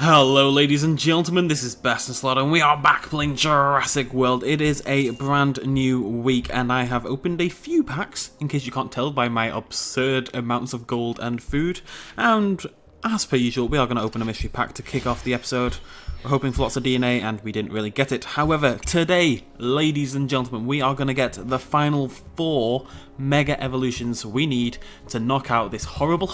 Hello ladies and gentlemen, this is BestInSlot and we are back playing Jurassic World. It is a brand new week and I have opened a few packs, in case you can't tell by my absurd amounts of gold and food. And as per usual, we are going to open a mystery pack to kick off the episode. We're hoping for lots of DNA and we didn't really get it. However, today, ladies and gentlemen, we are going to get the final 4 mega evolutions we need to knock out this horrible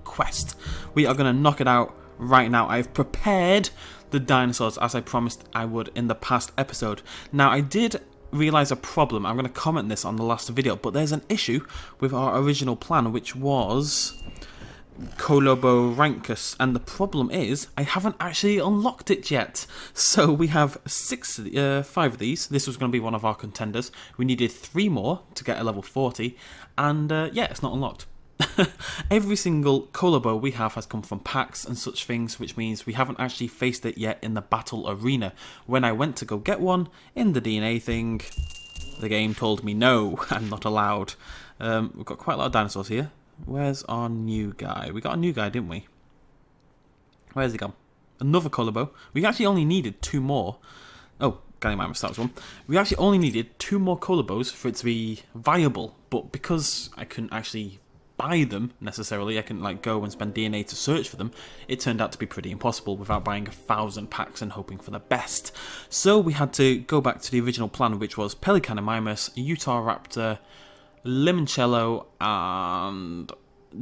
quest. We are going to knock it out right now. I've prepared the dinosaurs as I promised I would in the past episode. Now, I did realise a problem. I'm going to comment this on the last video, but there's an issue with our original plan, which was Coloboranchus, and the problem is I haven't actually unlocked it yet. So we have 5 of these. This was going to be one of our contenders. We needed 3 more to get a level 40, and yeah, it's not unlocked. Every single Colobo we have has come from packs and such things, which means we haven't actually faced it yet in the battle arena. When I went to go get one in the DNA thing, the game told me no, I'm not allowed. We've got quite a lot of dinosaurs here. Where's our new guy? We got a new guy, didn't we? Where's he gone? Another Colobo. We actually only needed 2 more. Oh, Carnivore, that was one. We actually only needed 2 more Colobos for it to be viable. But because I couldn't actually buy them necessarily, I couldn't like go and spend DNA to search for them, it turned out to be pretty impossible without buying 1,000 packs and hoping for the best. So we had to go back to the original plan, which was Pelicanimimus, Utahraptor, Limoncello and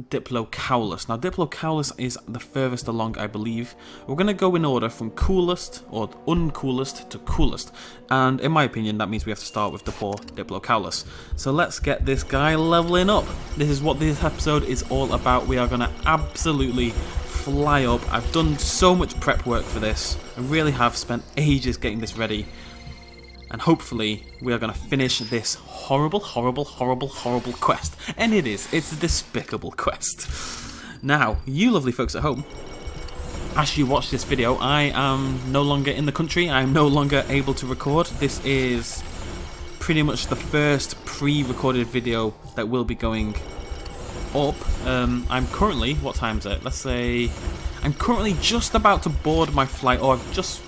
Diplocaulus. Now Diplocaulus is the furthest along, I believe. We're going to go in order from coolest or uncoolest to coolest, and in my opinion that means we have to start with the poor Diplocaulus. So let's get this guy leveling up. This is what this episode is all about. We are going to absolutely fly up. I've done so much prep work for this. I really have spent ages getting this ready. And hopefully we are going to finish this horrible quest. And it is. It's a despicable quest. Now, you lovely folks at home, as you watch this video, I am no longer in the country. I am no longer able to record. This is pretty much the first pre-recorded video that will be going up. I'm currently, what time is it? Let's say I'm currently just about to board my flight, or I've just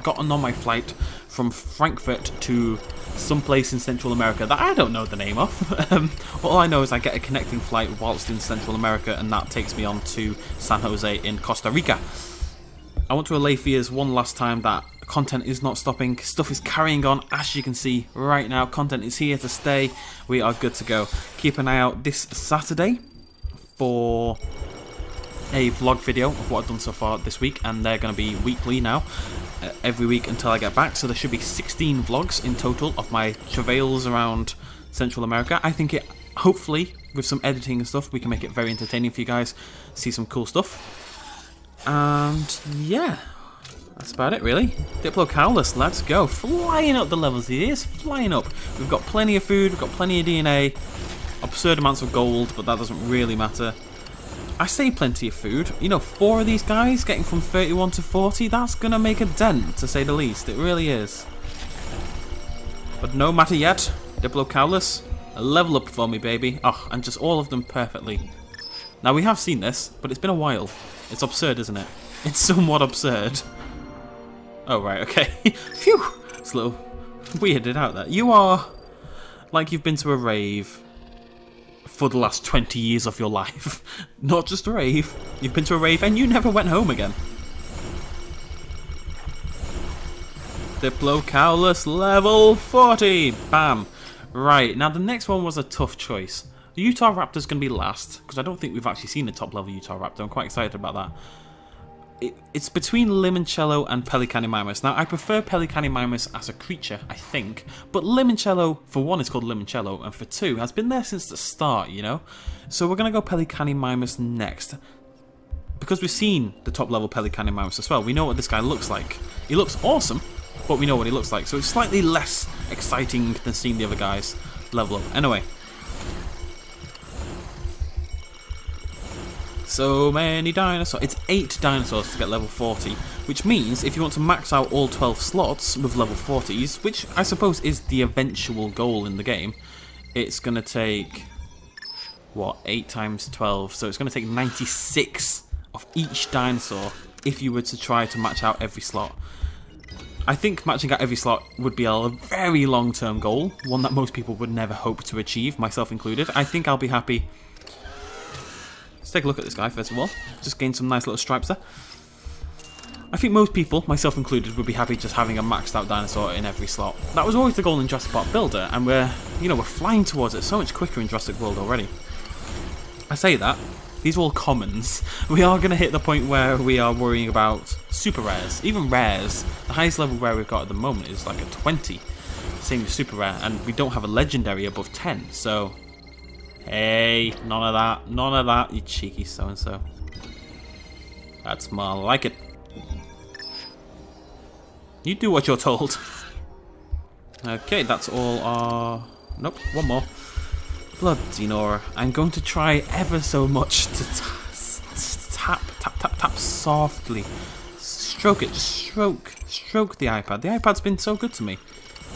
gotten on my flight from Frankfurt to someplace in Central America that I don't know the name of. All I know is I get a connecting flight whilst in Central America, and that takes me on to San Jose in Costa Rica. I want to allay fears one last time that content is not stopping. Stuff is carrying on, as you can see right now. Content is here to stay. We are good to go. Keep an eye out this Saturday for a vlog video of what I've done so far this week, and they're going to be weekly now, every week until I get back. So there should be 16 vlogs in total of my travails around Central America. I think hopefully with some editing and stuff, we can make it very entertaining for you guys, see some cool stuff. And yeah, that's about it really. Diplocaulus, let's go. Flying up the levels, he is flying up. We've got plenty of food, we've got plenty of DNA, absurd amounts of gold, but that doesn't really matter. I say plenty of food. You know, 4 of these guys getting from 31 to 40, that's going to make a dent, to say the least. It really is. But no matter yet, Diplocaulus, level up for me, baby. Oh, and just all of them perfectly. Now, we have seen this, but it's been a while. It's absurd, isn't it? It's somewhat absurd. Oh, right, okay. Phew! It's a little weirded out there. You are like you've been to a rave for the last 20 years of your life. Not just a rave. You've been to a rave and you never went home again. Diplocaulus level 40. Bam. Right, now the next one was a tough choice. The Utahraptor's going to be last, because I don't think we've actually seen a top level Utahraptor. I'm quite excited about that. It's between Limoncello and Pelicanimimus. Now, I prefer Pelicanimimus as a creature, I think, but Limoncello, for one, is called Limoncello, and for 2, has been there since the start, you know? So we're going to go Pelicanimimus next. Because we've seen the top level Pelicanimimus as well, we know what this guy looks like. He looks awesome, but we know what he looks like, so it's slightly less exciting than seeing the other guys level up. Anyway. So many dinosaurs. It's 8 dinosaurs to get level 40, which means if you want to max out all 12 slots with level 40s, which I suppose is the eventual goal in the game, it's going to take, what, 8 times 12, so it's going to take 96 of each dinosaur if you were to try to match out every slot. I think matching out every slot would be a very long-term goal, one that most people would never hope to achieve, myself included. I think I'll be happy. Let's take a look at this guy first of all. Just gain some nice little stripes there. I think most people, myself included, would be happy just having a maxed out dinosaur in every slot. That was always the goal in Jurassic Park Builder, and we're flying towards it so much quicker in Jurassic World already. I say that, these are all commons. We are going to hit the point where we are worrying about super rares, even rares. The highest level rare we've got at the moment is like a 20, same with super rare, and we don't have a legendary above 10, so... Hey, none of that, you cheeky so-and-so. That's more like it. You do what you're told. Okay, that's all our... Nope, one more. Bloody Nora. I'm going to try ever so much to tap softly. Stroke it, just stroke the iPad. The iPad's been so good to me.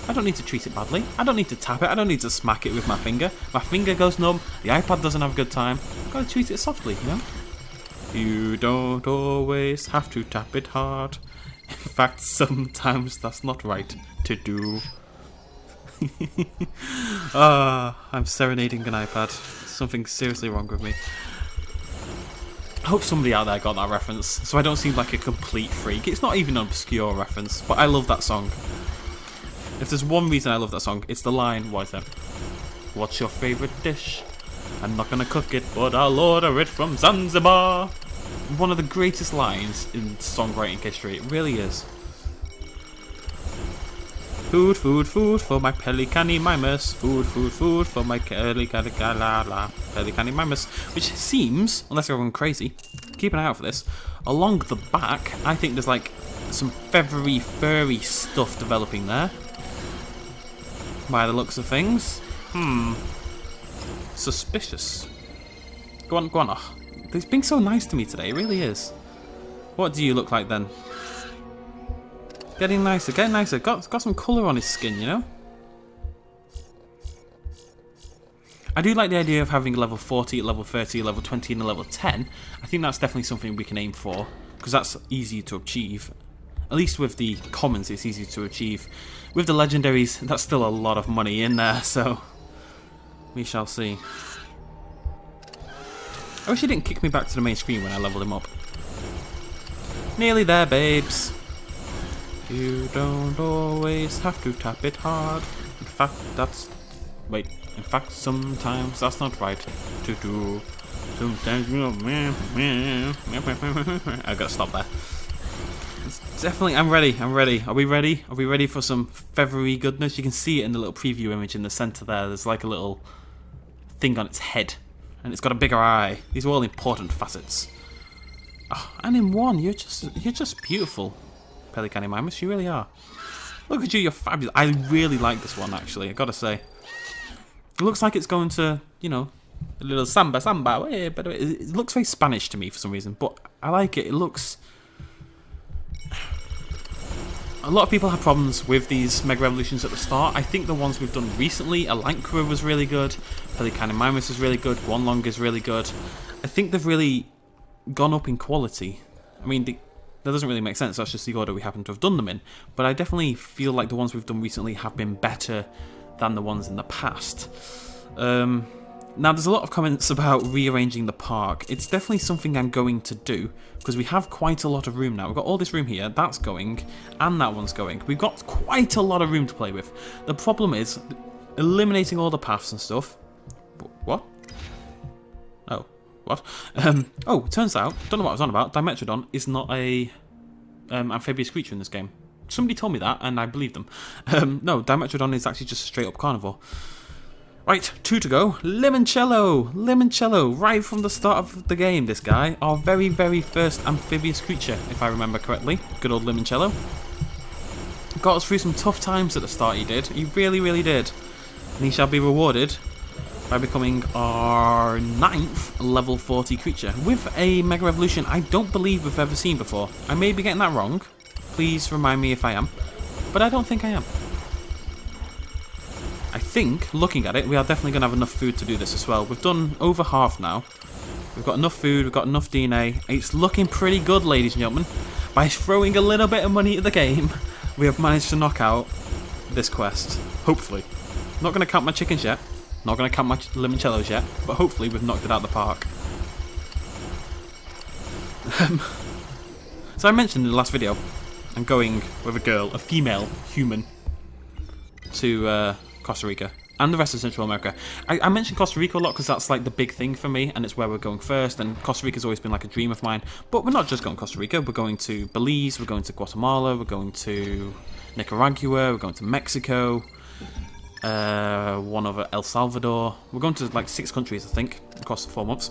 I don't need to treat it badly. I don't need to tap it. I don't need to smack it with my finger. My finger goes numb. The iPad doesn't have a good time. I've got to treat it softly, you know? You don't always have to tap it hard. In fact, sometimes that's not right to do. I'm serenading an iPad. Something seriously wrong with me. I hope somebody out there got that reference, so I don't seem like a complete freak. It's not even an obscure reference, but I love that song. If there's one reason I love that song, it's the line, what is it? What's your favourite dish? I'm not gonna cook it, but I'll order it from Zanzibar. One of the greatest lines in songwriting history, it really is. Food, food, food for my Pelicanimimus. Food, food, food for my Pelicanimimus. Which seems, unless you're going crazy, keep an eye out for this. Along the back, I think there's like some feathery, furry stuff developing there. By the looks of things. Suspicious. Go on, go on. Oh, he's being so nice to me today, it really is. What do you look like then? Getting nicer, getting nicer. Got some colour on his skin, you know? I do like the idea of having level 40, level 30, level 20 and a level 10. I think that's definitely something we can aim for, because that's easy to achieve. At least with the commons it's easy to achieve. With the legendaries, that's still a lot of money in there, so we shall see. I wish he didn't kick me back to the main screen when I leveled him up. Nearly there, babes. You don't always have to tap it hard. In fact, that's... Wait. In fact, sometimes that's not right to do. Sometimes you know... I've got to stop there. It's definitely... I'm ready. I'm ready. Are we ready? Are we ready for some feathery goodness? You can see it in the little preview image in the centre there. There's like a little thing on its head. And it's got a bigger eye. These are all important facets. Oh, and in one, you're just beautiful. Pelicanimimus, you really are. Look at you, you're fabulous. I really like this one, actually, I gotta say. It looks like it's going to, you know, a little samba, but it looks very Spanish to me for some reason, but I like it. It looks... A lot of people have problems with these Mega Revolutions at the start. I think the ones we've done recently, Elancra was really good, Pelicanimimus is really good, Guanlong is really good. I think they've really gone up in quality. I mean, that doesn't really make sense, that's just the order we happen to have done them in. But I definitely feel like the ones we've done recently have been better than the ones in the past. Now, there's a lot of comments about rearranging the park. It's definitely something I'm going to do, because we have quite a lot of room now. We've got all this room here, that's going, and that one's going. We've got quite a lot of room to play with. The problem is, eliminating all the paths and stuff... What? Oh. What? Oh, it turns out, don't know what I was on about, Dimetrodon is not a amphibious creature in this game. Somebody told me that, and I believed them. No, Dimetrodon is actually just a straight up carnivore. Right, 2 to go. Limoncello! Limoncello, right from the start of the game, this guy. Our very, very first amphibious creature, if I remember correctly. Good old Limoncello. Got us through some tough times at the start, he did. He really, really did. And he shall be rewarded by becoming our 9th level 40 creature with a Mega Revolution I don't believe we've ever seen before. I may be getting that wrong. Please remind me if I am. But I don't think I am. I think, looking at it, we are definitely going to have enough food to do this as well. We've done over half now. We've got enough food, we've got enough DNA. It's looking pretty good, ladies and gentlemen. By throwing a little bit of money at the game, we have managed to knock out this quest. Hopefully. Not going to count my chickens yet. Not going to count my limoncellos yet. But hopefully we've knocked it out of the park. So I mentioned in the last video, I'm going with a girl, a female human, to Costa Rica. And the rest of Central America. I mentioned Costa Rica a lot because that's like the big thing for me, and it's where we're going first, and Costa Rica's always been like a dream of mine. But we're not just going to Costa Rica, we're going to Belize, we're going to Guatemala, we're going to Nicaragua, we're going to Mexico, one over El Salvador. We're going to like 6 countries, I think, across the 4 months.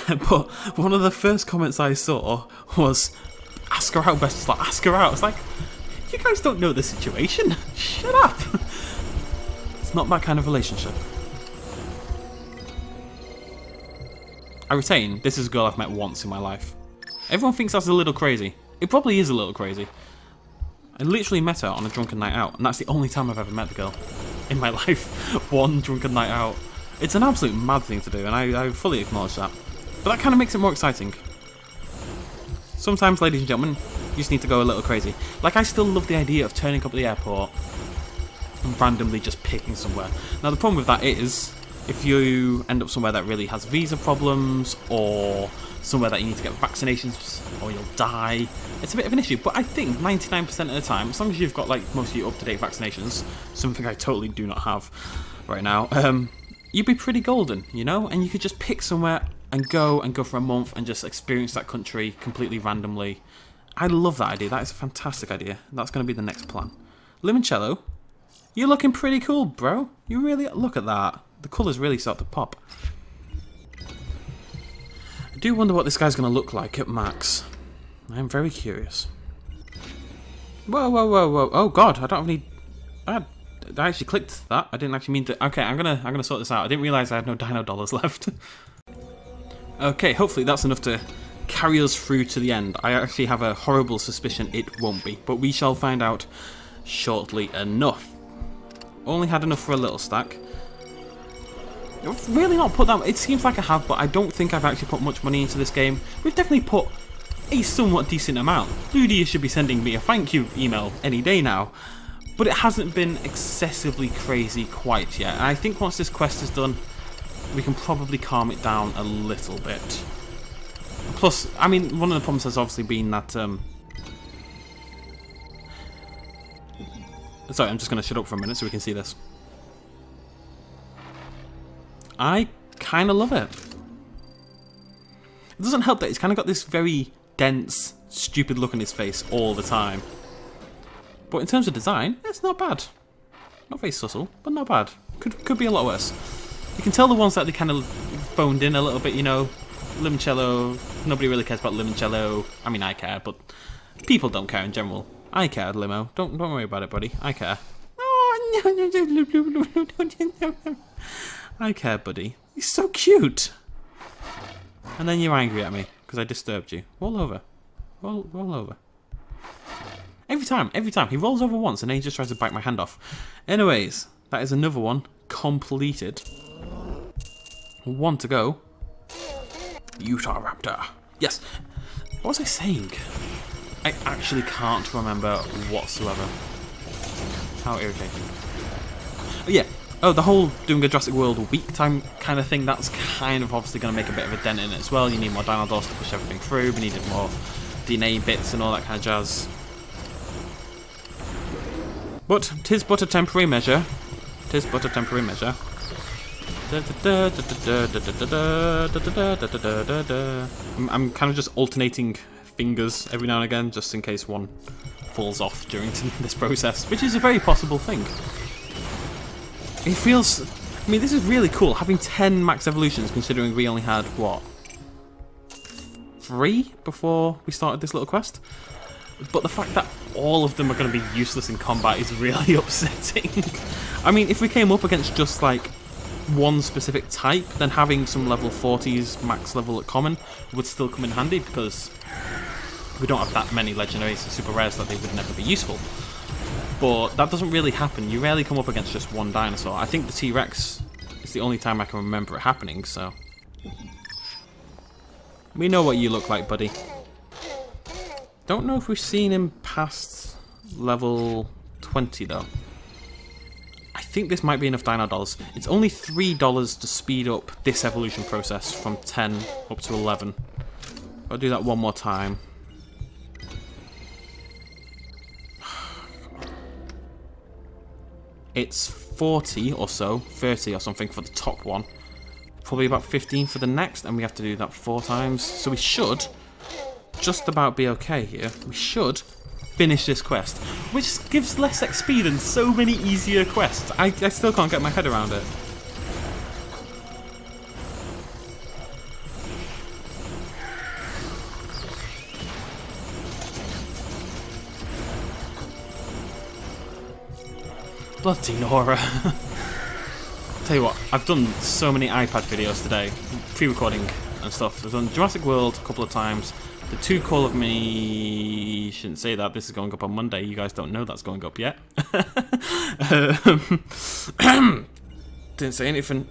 But one of the first comments I saw was, ask her out, BestInSlot, ask her out. It's like, you guys don't know the situation. Shut up. It's not that kind of relationship. I retain, this is a girl I've met once in my life. Everyone thinks that's a little crazy. It probably is a little crazy. I literally met her on a drunken night out, and that's the only time I've ever met the girl in my life. One drunken night out. It's an absolute mad thing to do, and I fully acknowledge that. But that kind of makes it more exciting. Sometimes, ladies and gentlemen, you just need to go a little crazy. Like, I still love the idea of turning up at the airport and randomly just picking somewhere. Now the problem with that is, if you end up somewhere that really has visa problems, or somewhere that you need to get vaccinations, or you'll die, it's a bit of an issue. But I think 99% of the time, as long as you've got like most of your up-to-date vaccinations, something I totally do not have right now, you'd be pretty golden, you know? And you could just pick somewhere and go for a month and just experience that country completely randomly. I love that idea. That is a fantastic idea. That's going to be the next plan. Limoncello, you're looking pretty cool, bro. You really... Look at that. The colours really start to pop. I do wonder what this guy's going to look like at max. I am very curious. Whoa, whoa, whoa, whoa. Oh, God. I don't have any... I actually clicked that. I didn't actually mean to... Okay, I'm gonna sort this out. I didn't realise I had no dino dollars left. Okay, hopefully that's enough to carry us through to the end. I actually have a horrible suspicion it won't be, but we shall find out shortly enough. Only had enough for a little stack. I've really not put that... It seems like I have, but I don't think I've actually put much money into this game. We've definitely put a somewhat decent amount. Ludia should be sending me a thank you email any day now. But it hasn't been excessively crazy quite yet. And I think once this quest is done, we can probably calm it down a little bit. Plus, I mean, one of the problems has obviously been that... Sorry, I'm just going to shut up for a minute so we can see this. I kind of love it. It doesn't help that he's kind of got this very dense, stupid look on his face all the time. But in terms of design, it's not bad. Not very subtle, but not bad. Could be a lot worse. You can tell the ones that they kind of phoned in a little bit, you know. Limoncello, nobody really cares about limoncello. I mean, I care, but people don't care in general. I care, Limo. Don't worry about it, buddy. I care. I care, buddy. He's so cute. And then you're angry at me because I disturbed you. Roll over. Roll over. Every time. He rolls over once and then he just tries to bite my hand off. Anyways, that is another one completed. 1 to go. Utahraptor. Yes. What was I saying? I actually can't remember whatsoever. How irritating. Oh, yeah. Oh, the whole doing a Jurassic World week time kind of thing, that's kind of obviously going to make a bit of a dent in it as well. You need more dinosaurs to push everything through. We needed more DNA bits and all that kind of jazz. But 'tis but a temporary measure. 'Tis but a temporary measure. I'm kind of just alternating fingers every now and again, just in case one falls off during this process, which is a very possible thing. It feels... I mean, this is really cool, having 10 max evolutions, considering we only had, what, 3 before we started this little quest? But the fact that all of them are going to be useless in combat is really upsetting. I mean, if we came up against just, like, one specific type, then having some level 40s max level at common would still come in handy, because we don't have that many legendaries and super rares that they would never be useful. But that doesn't really happen. You rarely come up against just one dinosaur. I think the T-Rex is the only time I can remember it happening, so We know what you look like, buddy. Don't know if we've seen him past level 20 though. I think this might be enough dino dollars. It's only $3 to speed up this evolution process from 10 up to 11. I'll do that one more time. It's 40 or so, 30 or something for the top one. Probably about 15 for the next, and we have to do that 4 times. So we should just about be okay here. We should finish this quest, which gives less XP than so many easier quests. I still can't get my head around it. Bloody Nora. Tell you what, I've done so many iPad videos today, pre-recording and stuff. I've done Jurassic World a couple of times. The 2 Call of Me... Shouldn't say that, this is going up on Monday. You guys don't know that's going up yet. Didn't say anything.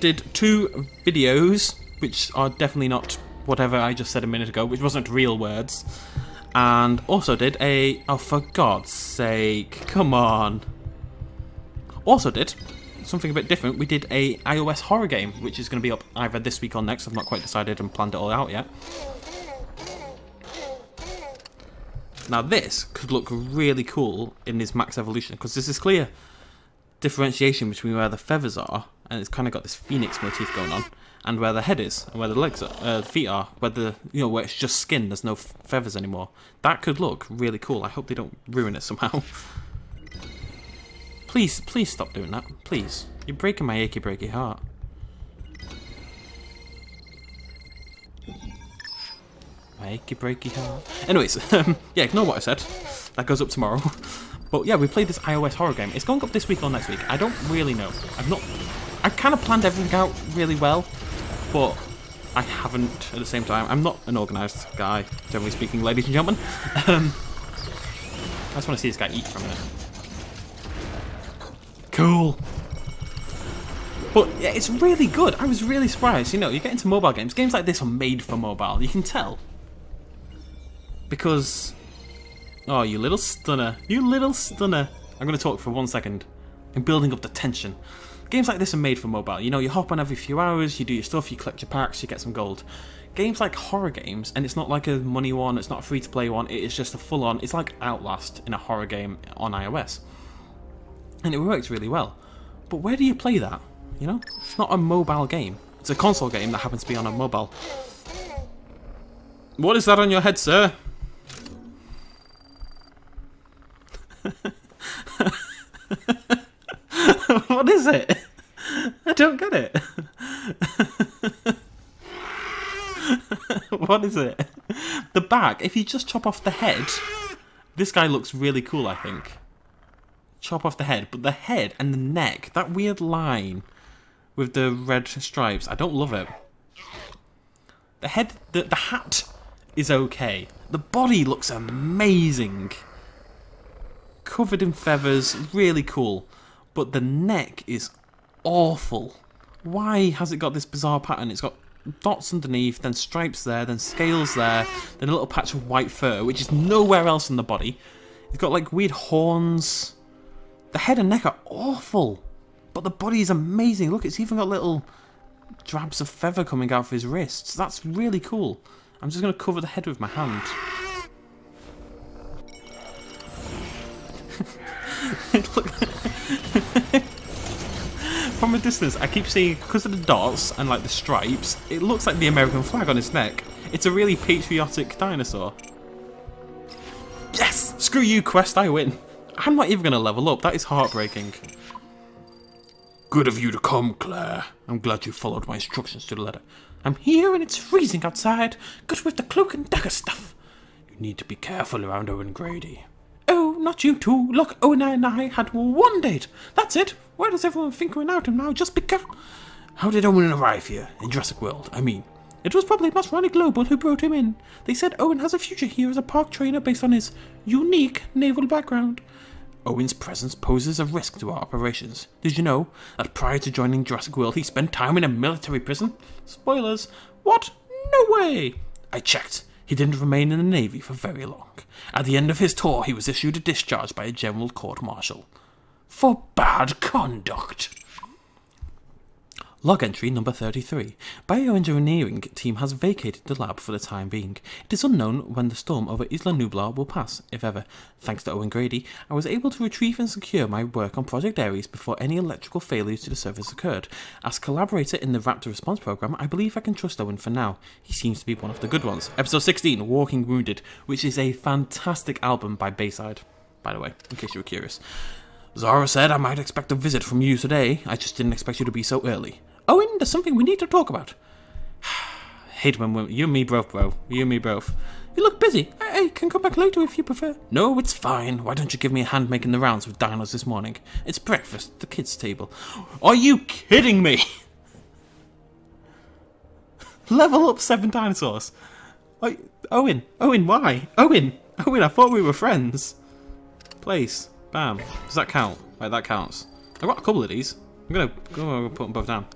Did 2 videos, which are definitely not whatever I just said a minute ago, which wasn't real words. And also did a... Oh, for God's sake, come on. Also did something a bit different. We did a iOS horror game, which is going to be up either this week or next. I've not quite decided and planned it all out yet. Now this could look really cool in this max evolution, because there's this clear differentiation between where the feathers are, and it's kind of got this phoenix motif going on, and where the head is, and where the legs are, the feet are, where the, you know, where it's just skin, there's no feathers anymore. That could look really cool. I hope they don't ruin it somehow. Please, please stop doing that. Please. You're breaking my achy breaky heart. My achy breaky heart. Anyways, yeah, ignore what I said. That goes up tomorrow. But yeah, we played this iOS horror game. It's going up this week or next week. I don't really know. I've kind of planned everything out really well, but I haven't at the same time. I'm not an organised guy, generally speaking, ladies and gentlemen. I just want to see this guy eat for a minute. Cool. But yeah, it's really good. I was really surprised. You know, you get into mobile games. Games like this are made for mobile. You can tell. Because... Oh, you little stunner. You little stunner. I'm going to talk for 1 second. I'm building up the tension. Games like this are made for mobile. You know, you hop on every few hours, you do your stuff, you collect your packs, you get some gold. Games like horror games, and it's not like a money one, it's not a free-to-play one, it is just a full-on... It's like Outlast in a horror game on iOS. And it works really well. But where do you play that? You know? It's not a mobile game. It's a console game that happens to be on a mobile. What is that on your head, sir? What is it? I don't get it. What is it? The back, if you just chop off the head, this guy looks really cool, I think. Chop off the head, but the head and the neck, that weird line with the red stripes, I don't love it. The head, the hat is okay. The body looks amazing. Covered in feathers, really cool. But the neck is awful. Why has it got this bizarre pattern? It's got dots underneath, then stripes there, then scales there, then a little patch of white fur, which is nowhere else in the body. It's got like weird horns. The head and neck are awful. But the body is amazing. Look, it's even got little drabs of feather coming out of his wrists. That's really cool. I'm just going to cover the head with my hand. Look. From a distance, I keep seeing, because of the dots and like the stripes, it looks like the American flag on his neck. It's a really patriotic dinosaur. Yes! Screw you, quest, I win. I'm not even going to level up. That is heartbreaking. Good of you to come, Claire. I'm glad you followed my instructions to the letter. I'm here and it's freezing outside. Good with the cloak and dagger stuff. You need to be careful around Owen Grady. Oh, not you two. Look, Owen and I had one date. That's it. Why does everyone think we're out him now just because... How did Owen arrive here, in Jurassic World? I mean, it was probably Masrani Global who brought him in. They said Owen has a future here as a park trainer based on his unique naval background. Owen's presence poses a risk to our operations. Did you know that prior to joining Jurassic World, he spent time in a military prison? Spoilers. What? No way! I checked. He didn't remain in the Navy for very long. At the end of his tour, he was issued a discharge by a general court-martial. For bad conduct. Log entry number 33. Bioengineering team has vacated the lab for the time being. It is unknown when the storm over Isla Nublar will pass, if ever. Thanks to Owen Grady, I was able to retrieve and secure my work on Project Ares before any electrical failures to the surface occurred. As collaborator in the Raptor Response Program, I believe I can trust Owen for now. He seems to be one of the good ones. Episode 16, Walking Wounded, which is a fantastic album by Bayside, by the way, in case you were curious. Zara said I might expect a visit from you today. I just didn't expect you to be so early. Owen, there's something we need to talk about. Hate when you and me both, bro. You and me both. You look busy. I can come back later if you prefer. No, it's fine. Why don't you give me a hand making the rounds with dinos this morning? It's breakfast, the kids' table. Are you kidding me? Level up 7 dinosaurs. Owen, why? Owen, I thought we were friends. Place. Bam. Does that count? Right, that counts. I've got a couple of these. I'm gonna put them both down.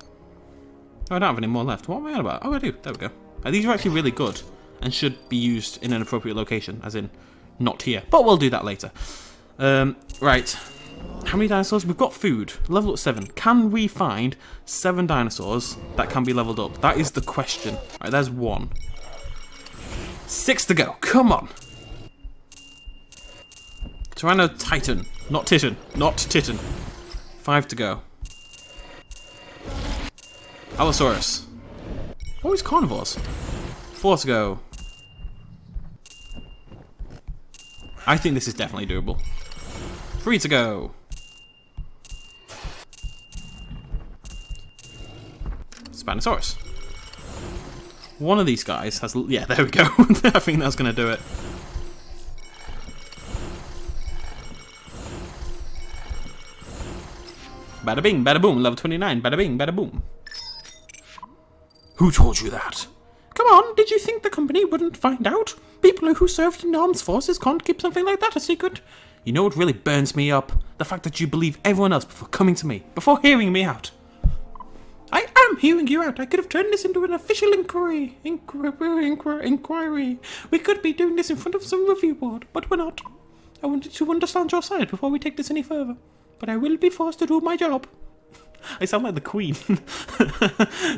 Oh, I don't have any more left. What am I on about? Oh, I do. There we go. These are actually really good and should be used in an appropriate location, as in not here. But we'll do that later. Right. How many dinosaurs? We've got food. Level up 7. Can we find 7 dinosaurs that can be leveled up? That is the question. Right, there's 1. 6 to go. Come on. Tyrannotitan. Not Titan. Not Titan. 5 to go. Allosaurus. Always carnivores. 4 to go. I think this is definitely doable. 3 to go. Spinosaurus. One of these guys has... Yeah, there we go. I think that's going to do it. Bada bing, bada boom, level 29, bada bing, bada boom. Who told you that? Come on, did you think the company wouldn't find out? People who served in armed forces can't keep something like that a secret. You know what really burns me up? The fact that you believe everyone else before coming to me, before hearing me out. I am hearing you out. I could have turned this into an official inquiry. We could be doing this in front of some review board, but we're not. I wanted to understand your side before we take this any further. But I will be forced to do my job. I sound like the Queen.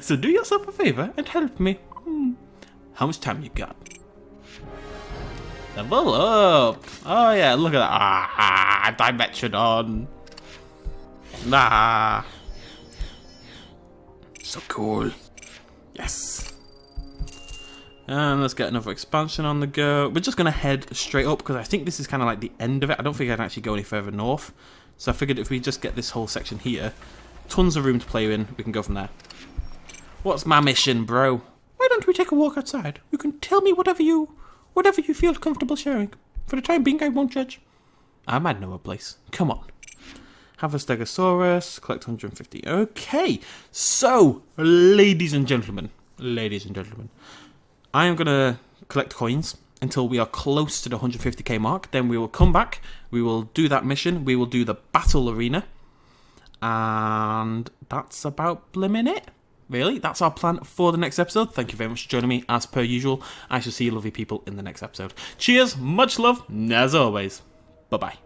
So do yourself a favour and help me. How much time you got? Level up. Oh yeah, look at that. Dimetrodon. So cool. Yes. And let's get another expansion on the go. We're just going to head straight up because I think this is kind of like the end of it. I don't think I can actually go any further north. So I figured if we just get this whole section here, tons of room to play in, we can go from there. What's my mission, bro? Why don't we take a walk outside? You can tell me whatever you feel comfortable sharing. For the time being, I won't judge. I might know a place. Come on. Have a Stegosaurus, collect 150. Okay, so, ladies and gentlemen, I am going to collect coins until we are close to the 150k mark. Then we will come back, we will do that mission, we will do the battle arena, and that's about blimmin' it. Really, that's our plan for the next episode. Thank you very much for joining me, as per usual. I shall see you lovely people in the next episode. Cheers, much love, as always. Bye-bye.